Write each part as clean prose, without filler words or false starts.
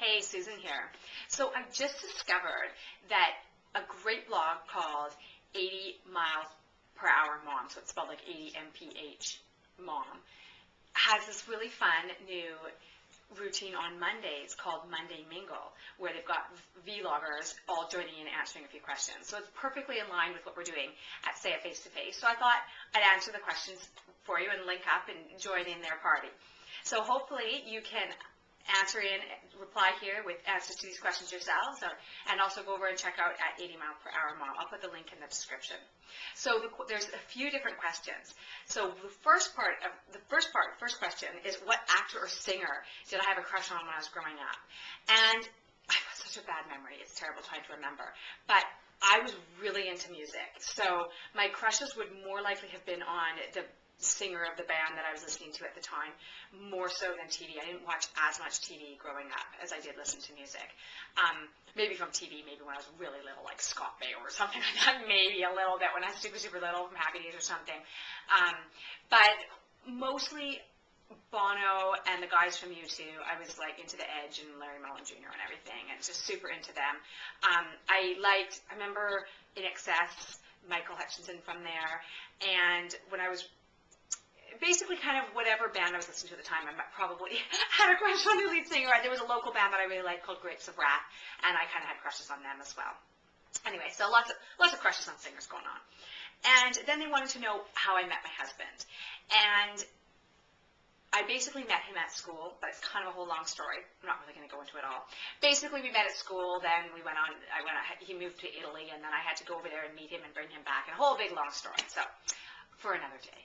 Hey, Susan here. So I just discovered that a great blog called 80 Miles Per Hour Mom, so it's spelled like 80 MPH Mom, has this really fun new routine on Mondays called Monday Mingle, where they've got vloggers all joining in and answering a few questions. So it's perfectly in line with what we're doing at Say It Face to Face. So I thought I'd answer the questions for you and link up and join in their party. So hopefully you can reply here with answers to these questions yourselves, and also go over and check out at 80 Mile Per Hour Mom. I'll put the link in the description. So there's a few different questions. So the first question is, what actor or singer did I have a crush on when I was growing up? And I have such a bad memory, it's terrible trying to remember. But I was really into music. So my crushes would more likely have been on the singer of the band that I was listening to at the time, more so than TV. I didn't watch as much TV growing up as I did listen to music. Maybe from TV, maybe when I was really little, like Scott Baio or something like that, maybe a little bit when I was super, super little from Happy Days or something. But mostly Bono and the guys from U2, I was like into The Edge and Larry Mullen Jr. and everything, and just super into them. I remember In Excess, Michael Hutchinson from there, and when I was basically kind of whatever band I was listening to at the time, I probably had a crush on the lead singer. There was a local band that I really liked called Grapes of Wrath, and I kind of had crushes on them as well. Anyway, so lots of crushes on singers going on. And then they wanted to know how I met my husband. And I basically met him at school, but it's kind of a whole long story. I'm not really going to go into it all. Basically, we met at school, then we went on, he moved to Italy, and then I had to go over there and meet him and bring him back, and a whole big long story. So, for another day.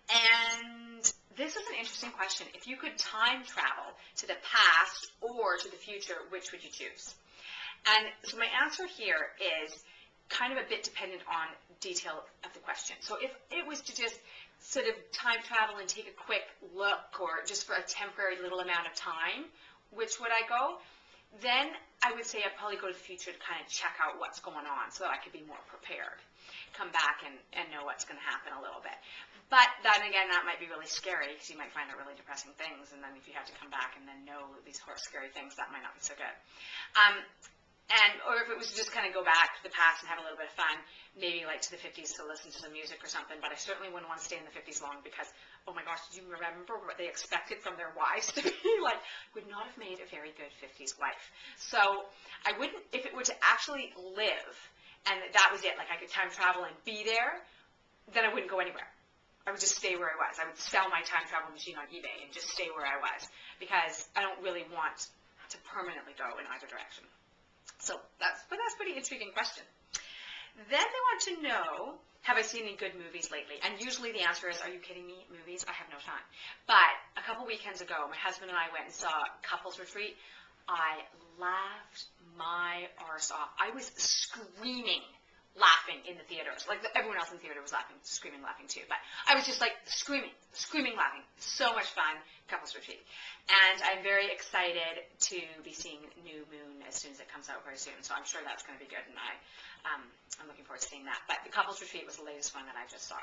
And this is an interesting question. If you could time travel to the past or to the future, which would you choose? And so my answer here is kind of a bit dependent on detail of the question. So if it was to just sort of time travel and take a quick look, or just for a temporary little amount of time, which would I go? Then I would say I'd probably go to the future to kind of check out what's going on so that I could be more prepared. Come back and know what's going to happen a little bit. But then again, that might be really scary because you might find out really depressing things, and then if you have to come back and then know these scary things, that might not be so good. Or if it was to just kind of go back to the past and have a little bit of fun, maybe like to the 50s to listen to some music or something, but I certainly wouldn't want to stay in the 50s long because, oh my gosh, did you remember what they expected from their wives to be? Like, would not have made a very good 50s wife. So I wouldn't, if it were to actually live, and that was it, like I could time travel and be there, then I wouldn't go anywhere. I would just stay where I was. I would sell my time travel machine on eBay and just stay where I was because I don't really want to permanently go in either direction. So that's a pretty intriguing question. Then they want to know, have I seen any good movies lately? And usually the answer is, are you kidding me? Movies? I have no time. But a couple weekends ago, my husband and I went and saw Couples Retreat. I laughed my arse off. I was screaming, laughing in the theaters. Like everyone else in the theater was laughing, screaming, laughing too. But I was just like screaming, laughing. So much fun, Couples Retreat. And I'm very excited to be seeing New Moon as soon as it comes out very soon. So I'm sure that's going to be good, and I'm looking forward to seeing that. But the Couples Retreat was the latest one that I just saw.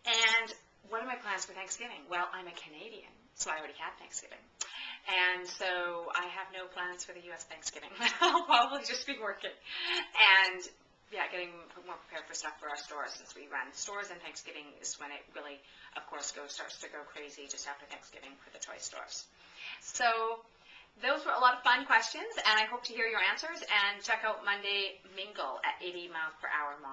And what are my plans for Thanksgiving? Well, I'm a Canadian, so I already had Thanksgiving. And so I have no plans for the U.S. Thanksgiving. I'll probably just be working. And yeah, getting more prepared for stuff for our stores, since we run stores, and Thanksgiving is when it really, of course, starts to go crazy just after Thanksgiving for the toy stores. So those were a lot of fun questions, and I hope to hear your answers. And check out Monday Mingle at 80 Miles Per Hour Mom.